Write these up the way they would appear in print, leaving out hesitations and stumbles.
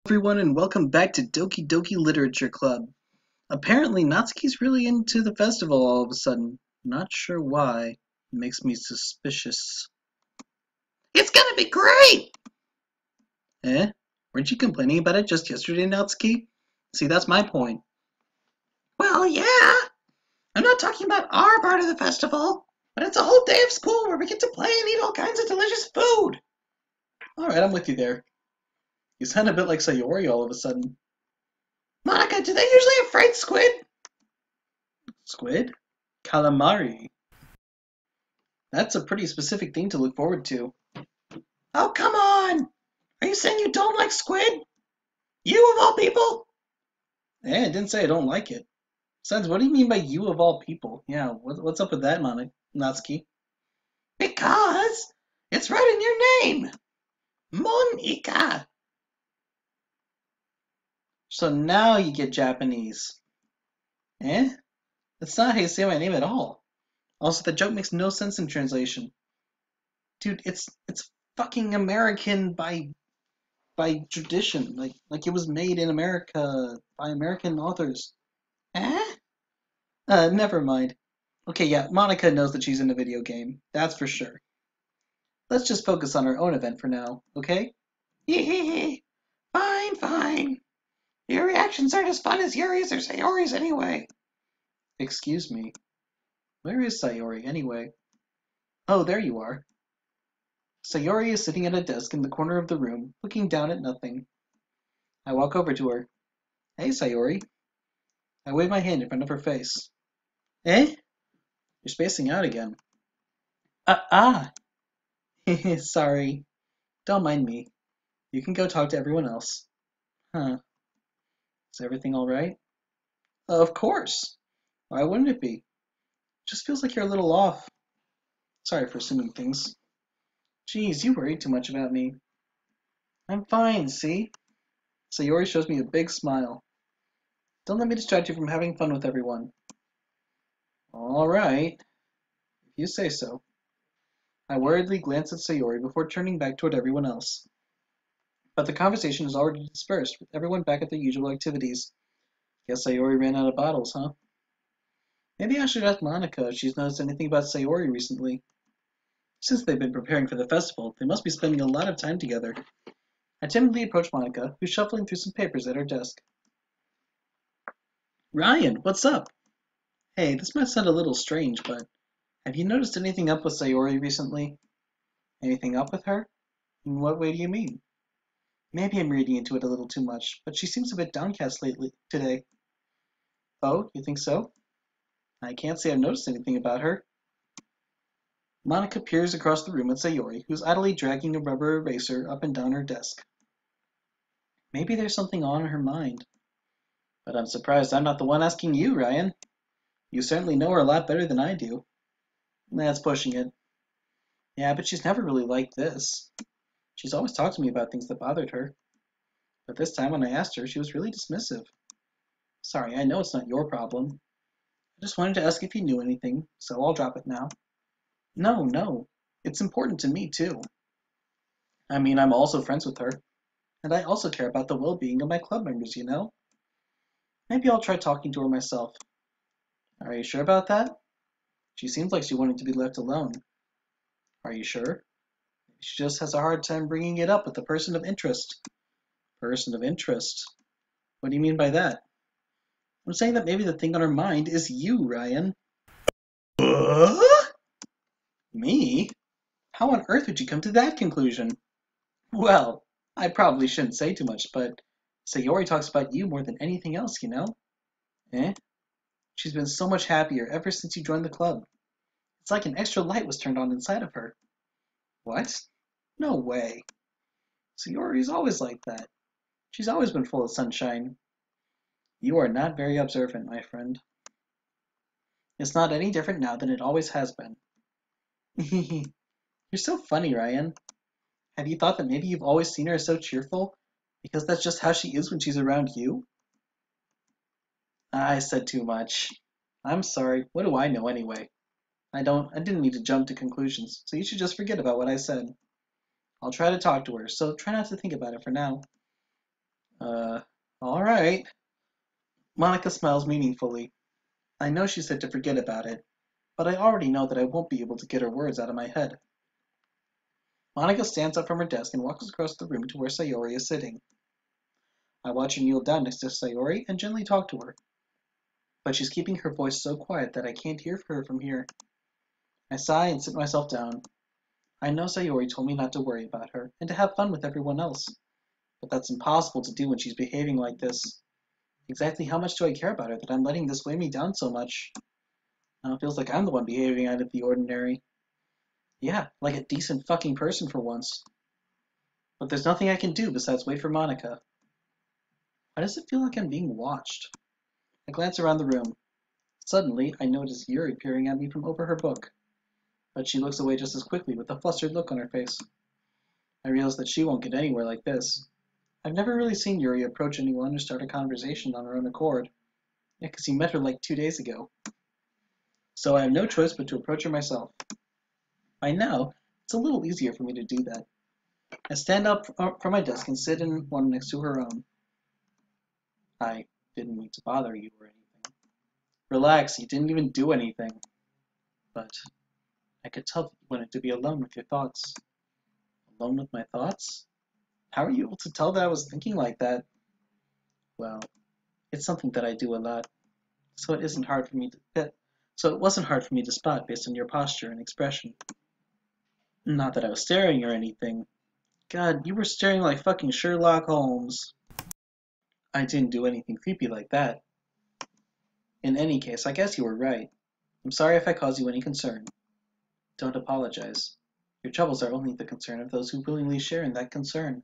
Everyone, and welcome back to Doki Doki Literature Club. Apparently, Natsuki's really into the festival all of a sudden. Not sure why. It makes me suspicious. It's gonna be great! Eh? Weren't you complaining about it just yesterday, Natsuki? See, that's my point. Well, yeah. I'm not talking about our part of the festival, but it's a whole day of school where we get to play and eat all kinds of delicious food. Alright, I'm with you there. You sound a bit like Sayori all of a sudden. Monica, do they usually have fried squid? Squid? Calamari. That's a pretty specific thing to look forward to. Oh, come on! Are you saying you don't like squid? You of all people? I didn't say I don't like it. Besides, what do you mean by you of all people? Yeah, what's up with that, Natsuki? Because it's right in your name! Monika! So now you get Japanese. That's not how you say my name at all. Also, the joke makes no sense in translation. Dude, it's fucking American by tradition, like it was made in America by American authors. Eh? Never mind. Okay, yeah, Monica knows that she's in a video game. That's for sure. Let's just focus on our own event for now, okay? Hee. Fine, fine. Your reactions aren't as fun as Yuri's or Sayori's anyway. Excuse me. Where is Sayori anyway? Oh, there you are. Sayori is sitting at a desk in the corner of the room, looking down at nothing. I walk over to her. Hey, Sayori. I wave my hand in front of her face. Eh? You're spacing out again. Ah! Sorry. Don't mind me. You can go talk to everyone else. Huh. Is everything alright? Of course. Why wouldn't it be? Just feels like you're a little off. Sorry for assuming things. Geez, you worry too much about me. I'm fine, see? Sayori shows me a big smile. Don't let me distract you from having fun with everyone. Alright. If you say so. I worriedly glance at Sayori before turning back toward everyone else. But the conversation is already dispersed, with everyone back at their usual activities. Guess Sayori ran out of bottles, huh? Maybe I should ask Monica if she's noticed anything about Sayori recently. Since they've been preparing for the festival, they must be spending a lot of time together. I timidly approach Monica, who's shuffling through some papers at her desk. Ryan, what's up? Hey, this might sound a little strange, but have you noticed anything up with Sayori recently? Anything up with her? In what way do you mean? Maybe I'm reading into it a little too much, but she seems a bit downcast today. Oh, you think so? I can't say I've noticed anything about her. Monica peers across the room at Sayori, who's idly dragging a rubber eraser up and down her desk. Maybe there's something on her mind. But I'm surprised I'm not the one asking you, Ryan. You certainly know her a lot better than I do. That's pushing it. Yeah, but she's never really liked this. She's always talked to me about things that bothered her. But this time when I asked her, she was really dismissive. Sorry, I know it's not your problem. I just wanted to ask if you knew anything, so I'll drop it now. No. It's important to me, too. I mean, I'm also friends with her. And I also care about the well-being of my club members, you know? Maybe I'll try talking to her myself. Are you sure about that? She seems like she wanted to be left alone. Are you sure? She just has a hard time bringing it up with a person of interest. Person of interest? What do you mean by that? I'm saying that maybe the thing on her mind is you, Ryan. Me? How on earth would you come to that conclusion? Well, I probably shouldn't say too much, but Sayori talks about you more than anything else, you know? Eh? She's been so much happier ever since you joined the club. It's like an extra light was turned on inside of her. What? No way. Sayori's always like that. She's always been full of sunshine. You are not very observant, my friend. It's not any different now than it always has been. You're so funny, Ryan. Have you thought that maybe you've always seen her as so cheerful because that's just how she is when she's around you? I said too much. I'm sorry. What do I know anyway? I didn't need to jump to conclusions, so you should just forget about what I said. I'll try to talk to her, so try not to think about it for now. Uh, alright. Monica smiles meaningfully. I know she said to forget about it, but I already know that I won't be able to get her words out of my head. Monica stands up from her desk and walks across the room to where Sayori is sitting. I watch her kneel down next to Sayori and gently talk to her, but she's keeping her voice so quiet that I can't hear her from here. I sigh and sit myself down. I know Sayori told me not to worry about her and to have fun with everyone else, but that's impossible to do when she's behaving like this. Exactly how much do I care about her that I'm letting this weigh me down so much? Now it feels like I'm the one behaving out of the ordinary. Yeah, like a decent fucking person for once. But there's nothing I can do besides wait for Monica. Why does it feel like I'm being watched? I glance around the room. Suddenly, I notice Yuri peering at me from over her book, but she looks away just as quickly with a flustered look on her face. I realize that she won't get anywhere like this. I've never really seen Yuri approach anyone or start a conversation on her own accord. Yeah, because he met her like 2 days ago. So I have no choice but to approach her myself. By now, it's a little easier for me to do that. I stand up from my desk and sit in one next to her own. I didn't mean to bother you or anything. Relax, you didn't even do anything. But I could tell that you wanted to be alone with your thoughts. Alone with my thoughts? How are you able to tell that I was thinking like that? Well, it's something that I do a lot, so it wasn't hard for me to spot based on your posture and expression. Not that I was staring or anything. God, you were staring like fucking Sherlock Holmes. I didn't do anything creepy like that. In any case, I guess you were right. I'm sorry if I caused you any concern. Don't apologize. Your troubles are only the concern of those who willingly share in that concern.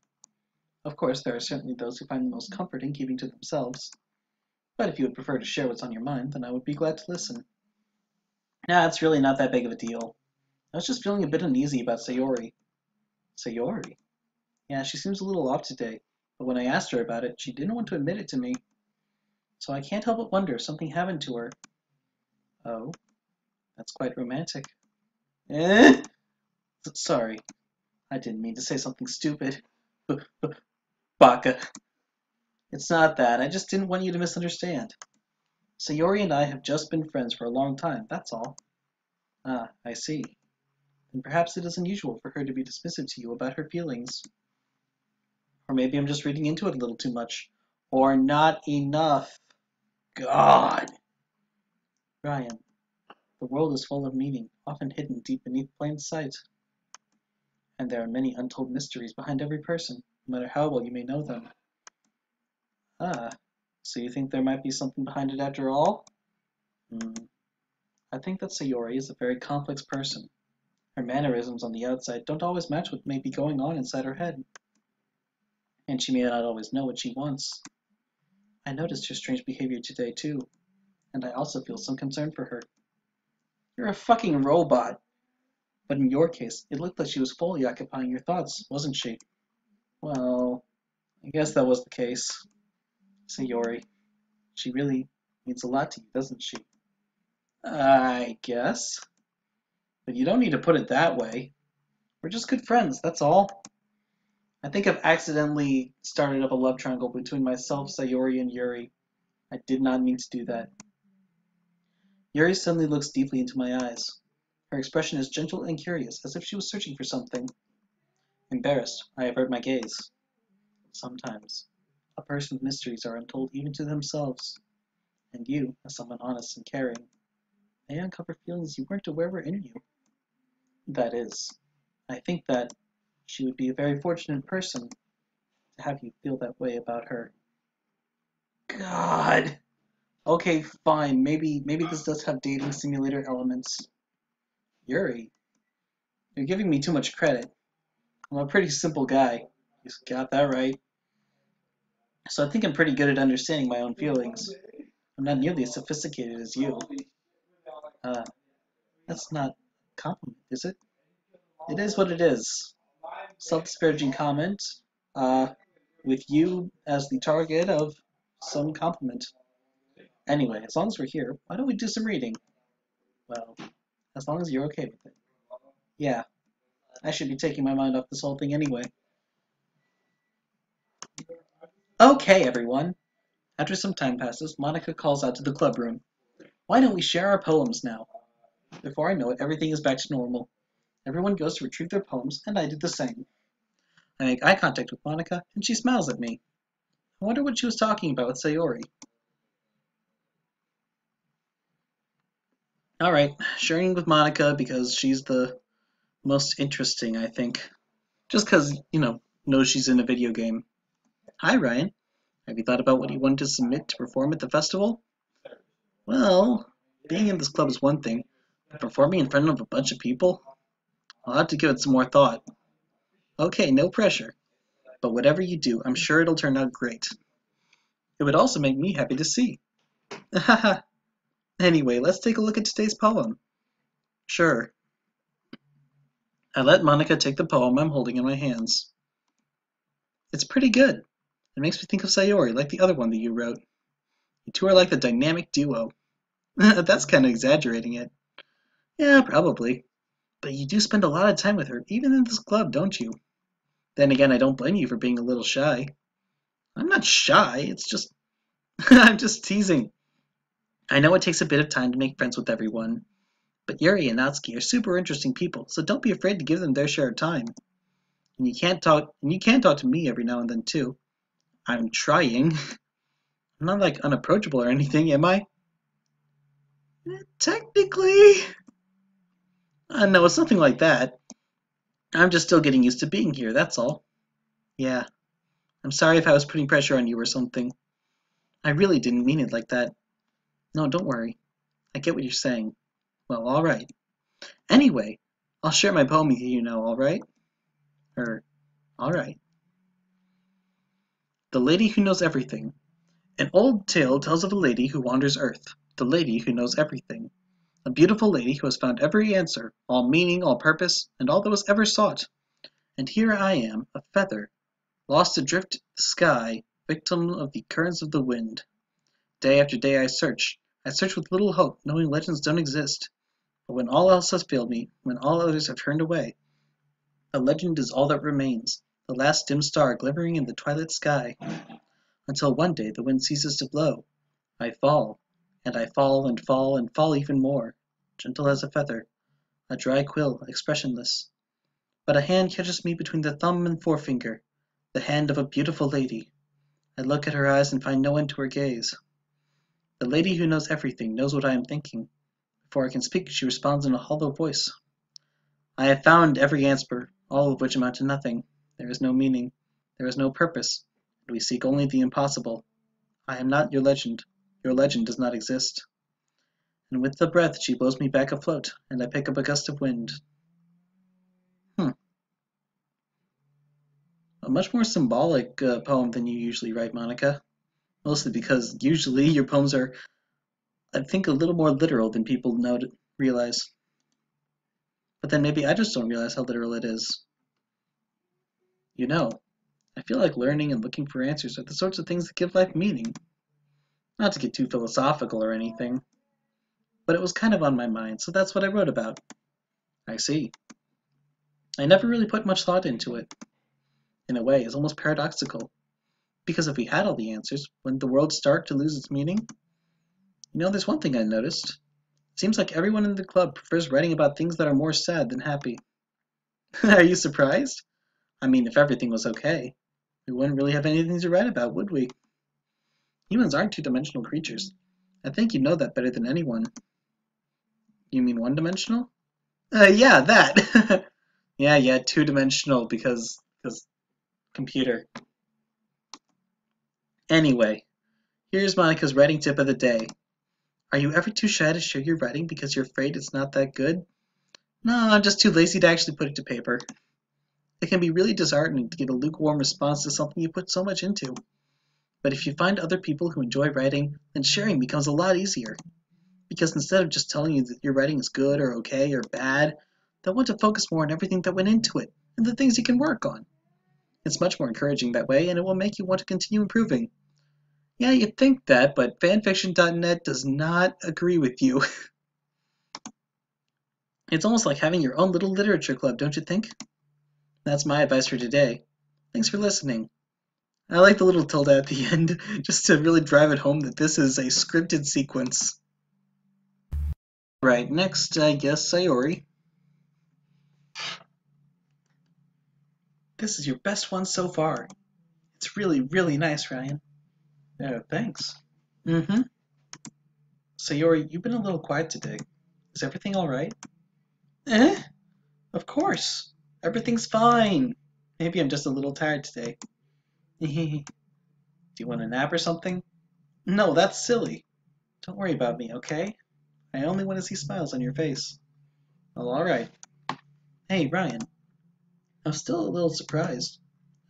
Of course, there are certainly those who find the most comfort in keeping to themselves. But if you would prefer to share what's on your mind, then I would be glad to listen. Nah, it's really not that big of a deal. I was just feeling a bit uneasy about Sayori. Sayori? Yeah, she seems a little off today, but when I asked her about it, she didn't want to admit it to me. So I can't help but wonder if something happened to her. Oh, that's quite romantic. Eh? Sorry, I didn't mean to say something stupid. Baka. It's not that, I just didn't want you to misunderstand. Sayori and I have just been friends for a long time, that's all. Ah, I see. Then perhaps it is unusual for her to be dismissive to you about her feelings. Or maybe I'm just reading into it a little too much. Or not enough. God. Ryan, the world is full of meaning, often hidden deep beneath plain sight. And there are many untold mysteries behind every person, no matter how well you may know them. Ah, so you think there might be something behind it after all? I think that Sayori is a very complex person. Her mannerisms on the outside don't always match what may be going on inside her head. And she may not always know what she wants. I noticed her strange behavior today too, and I also feel some concern for her. You're a fucking robot. But in your case, it looked like she was fully occupying your thoughts, wasn't she? Well, I guess that was the case. Sayori, she really means a lot to you, doesn't she? I guess. But you don't need to put it that way. We're just good friends, that's all. I think I've accidentally started up a love triangle between myself, Sayori, and Yuri. I did not mean to do that. Yuri suddenly looks deeply into my eyes. Her expression is gentle and curious, as if she was searching for something. Embarrassed, I avert my gaze. Sometimes, a person's mysteries are untold even to themselves, and you, as someone honest and caring, may uncover feelings you weren't aware were in you. That is, I think that she would be a very fortunate person to have you feel that way about her. God! Okay, fine, maybe this does have dating simulator elements. Yuri, you're giving me too much credit. I'm a pretty simple guy. You got that right. So I think I'm pretty good at understanding my own feelings. I'm not nearly as sophisticated as you. Uh, that's not a compliment, is it? It is what it is. Self-disparaging comment, uh, with you as the target of some compliment. Anyway, as long as we're here, why don't we do some reading? Well, as long as you're okay with it. Yeah, I should be taking my mind off this whole thing anyway. Okay, everyone. After some time passes, Monica calls out to the club room. Why don't we share our poems now? Before I know it, everything is back to normal. Everyone goes to retrieve their poems, and I do the same. I make eye contact with Monica, and she smiles at me. I wonder what she was talking about with Sayori. Alright, sharing with Monica because she's the most interesting, I think. Just because, knows she's in a video game. Hi, Ryan. Have you thought about what you wanted to submit to perform at the festival? Well, being in this club is one thing, but performing in front of a bunch of people? I'll have to give it some more thought. Okay, no pressure. But whatever you do, I'm sure it'll turn out great. It would also make me happy to see. Haha. Anyway, let's take a look at today's poem. Sure. I let Monica take the poem I'm holding in my hands. It's pretty good. It makes me think of Sayori, like the other one that you wrote. You two are like the dynamic duo. That's kind of exaggerating it. Yeah, probably. But you do spend a lot of time with her, even in this club, don't you? Then again, I don't blame you for being a little shy. I'm not shy, it's just... I'm just teasing. I know it takes a bit of time to make friends with everyone, but Yuri and Natsuki are super interesting people, so don't be afraid to give them their share of time. And you can talk to me every now and then too. I'm trying. I'm not like unapproachable or anything, am I? Technically. No, it's nothing like that. I'm just still getting used to being here, that's all. Yeah. I'm sorry if I was putting pressure on you or something. I really didn't mean it like that. No, don't worry. I get what you're saying. Well, alright. Anyway, I'll share my poem with you now, alright? Alright. The Lady Who Knows Everything. An old tale tells of a lady who wanders Earth, the lady who knows everything. A beautiful lady who has found every answer, all meaning, all purpose, and all that was ever sought. And here I am, a feather, lost adrift in the sky, victim of the currents of the wind. Day after day I search with little hope, knowing legends don't exist. But when all else has failed me, when all others have turned away, a legend is all that remains, the last dim star glimmering in the twilight sky. Until one day the wind ceases to blow. I fall, and I fall and fall and fall even more, gentle as a feather, a dry quill, expressionless. But a hand catches me between the thumb and forefinger, the hand of a beautiful lady. I look at her eyes and find no end to her gaze. The lady who knows everything knows what I am thinking. Before I can speak, she responds in a hollow voice. I have found every answer, all of which amount to nothing. There is no meaning. There is no purpose. And we seek only the impossible. I am not your legend. Your legend does not exist. And with the breath, she blows me back afloat, and I pick up a gust of wind. A much more symbolic poem than you usually write, Monica. Mostly because usually your poems are, I think, a little more literal than people realize. But then maybe I just don't realize how literal it is. You know, I feel like learning and looking for answers are the sorts of things that give life meaning. Not to get too philosophical or anything, but it was kind of on my mind, so that's what I wrote about. I see. I never really put much thought into it. In a way, it's almost paradoxical. Because if we had all the answers, wouldn't the world start to lose its meaning? There's one thing I noticed. It seems like everyone in the club prefers writing about things that are more sad than happy. Are you surprised? I mean, if everything was okay, we wouldn't really have anything to write about, would we? Humans aren't two-dimensional creatures. I think you know that better than anyone. You mean one-dimensional? Yeah, that! Yeah, two-dimensional because computer. Anyway, here's Monica's writing tip of the day. Are you ever too shy to share your writing because you're afraid it's not that good? No, I'm just too lazy to actually put it to paper. It can be really disheartening to get a lukewarm response to something you put so much into. But if you find other people who enjoy writing, then sharing becomes a lot easier. Because instead of just telling you that your writing is good or okay or bad, they'll want to focus more on everything that went into it and the things you can work on. It's much more encouraging that way, and it will make you want to continue improving. Yeah, you'd think that, but fanfiction.net does not agree with you. It's almost like having your own little literature club, don't you think? That's my advice for today. Thanks for listening. I like the little tilde at the end, just to really drive it home that this is a scripted sequence. Right, next, I guess, Sayori. This is your best one so far. It's really, really nice, Ryan. Yeah, thanks. Mm-hmm. Sayori, you've been a little quiet today. Is everything alright? Eh? Of course. Everything's fine. Maybe I'm just a little tired today. Do you want a nap or something? No, that's silly. Don't worry about me, okay? I only want to see smiles on your face. Well, alright. Hey, Ryan. I'm still a little surprised.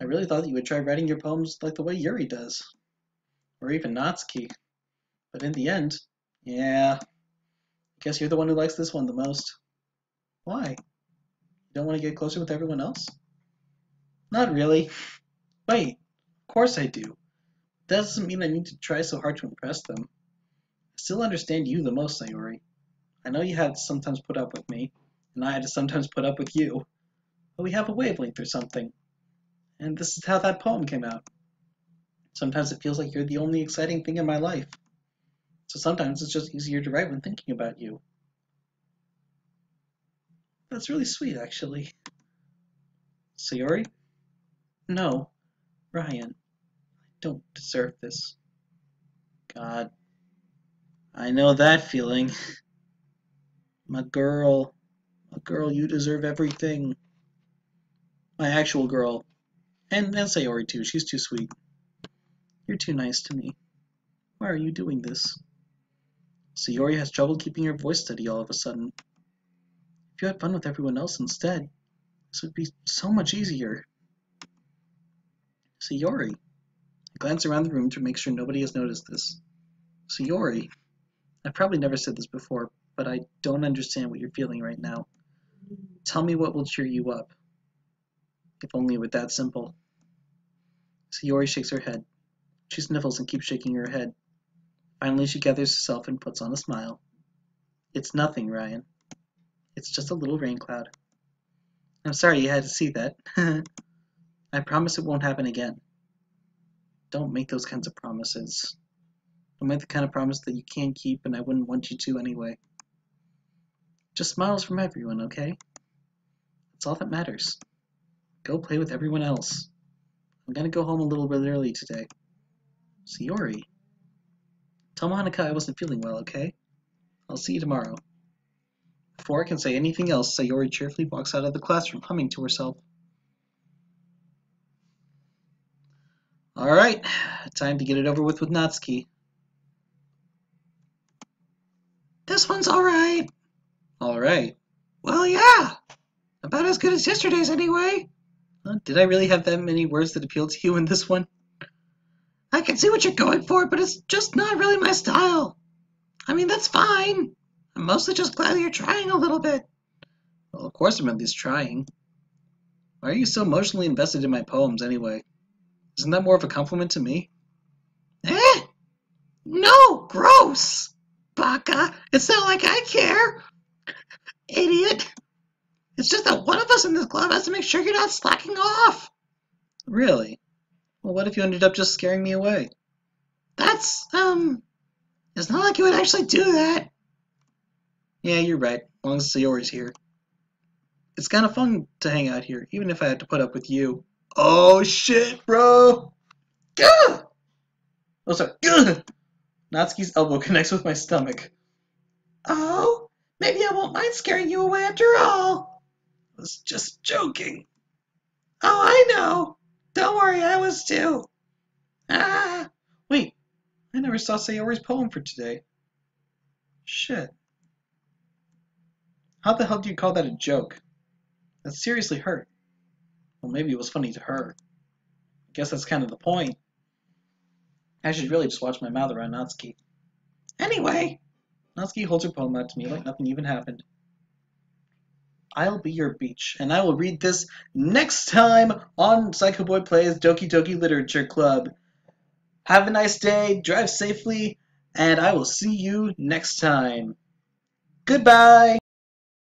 I really thought you would try writing your poems like the way Yuri does. Or even Natsuki. But in the end, yeah, I guess you're the one who likes this one the most. Why? You don't want to get closer with everyone else? Not really. Wait, of course I do. That doesn't mean I need to try so hard to impress them. I still understand you the most, Sayori. I know you had to sometimes put up with me, and I had to sometimes put up with you, but we have a wavelength or something. And this is how that poem came out. Sometimes it feels like you're the only exciting thing in my life. So sometimes it's just easier to write when thinking about you. That's really sweet, actually. Sayori? No, Ryan. I don't deserve this. God. I know that feeling. My girl, you deserve everything. My actual girl. And Sayori too, she's too sweet. You're too nice to me. Why are you doing this? Sayori has trouble keeping her voice steady all of a sudden. If you had fun with everyone else instead, this would be so much easier. Sayori. I glance around the room to make sure nobody has noticed this. Sayori. I've probably never said this before, but I don't understand what you're feeling right now. Tell me what will cheer you up. If only it were that simple. Sayori shakes her head. She sniffles and keeps shaking her head. Finally, she gathers herself and puts on a smile. It's nothing, Ryan. It's just a little rain cloud. I'm sorry you had to see that. I promise it won't happen again. Don't make those kinds of promises. Don't make the kind of promise that you can't keep and I wouldn't want you to anyway. Just smiles from everyone, okay? That's all that matters. Go play with everyone else. I'm gonna go home a little bit early today. Sayori. Tell Monica I wasn't feeling well, okay? I'll see you tomorrow. Before I can say anything else, Sayori cheerfully walks out of the classroom, humming to herself. Alright, time to get it over with Natsuki. This one's alright. Alright. Well, yeah. About as good as yesterday's anyway. Did I really have that many words that appealed to you in this one? I can see what you're going for, but it's just not really my style. I mean, that's fine. I'm mostly just glad you're trying a little bit. Well, of course I'm at least trying. Why are you so emotionally invested in my poems anyway? Isn't that more of a compliment to me? Eh? No, gross! Baka, it's not like I care. Idiot. It's just that one of us in this club has to make sure you're not slacking off. Really? Well, what if you ended up just scaring me away? That's, it's not like you would actually do that. Yeah, you're right, as long as Sayori's here. It's kind of fun to hang out here, even if I had to put up with you. Oh, shit, bro! Gah! Oh, sorry. Gah! Natsuki's elbow connects with my stomach. Oh, maybe I won't mind scaring you away after all. I was just joking. Oh, I know. Don't worry, I was too. Ah, wait. I never saw Sayori's poem for today. Shit. How the hell do you call that a joke? That seriously hurt. Well, maybe it was funny to her. I guess that's kind of the point. I should really just watch my mouth around Natsuki. Anyway, Natsuki holds her poem out to me like nothing even happened. I'll be your beach, and I will read this next time on Psychoboy Plays Doki Doki Literature Club. Have a nice day, drive safely, and I will see you next time. Goodbye!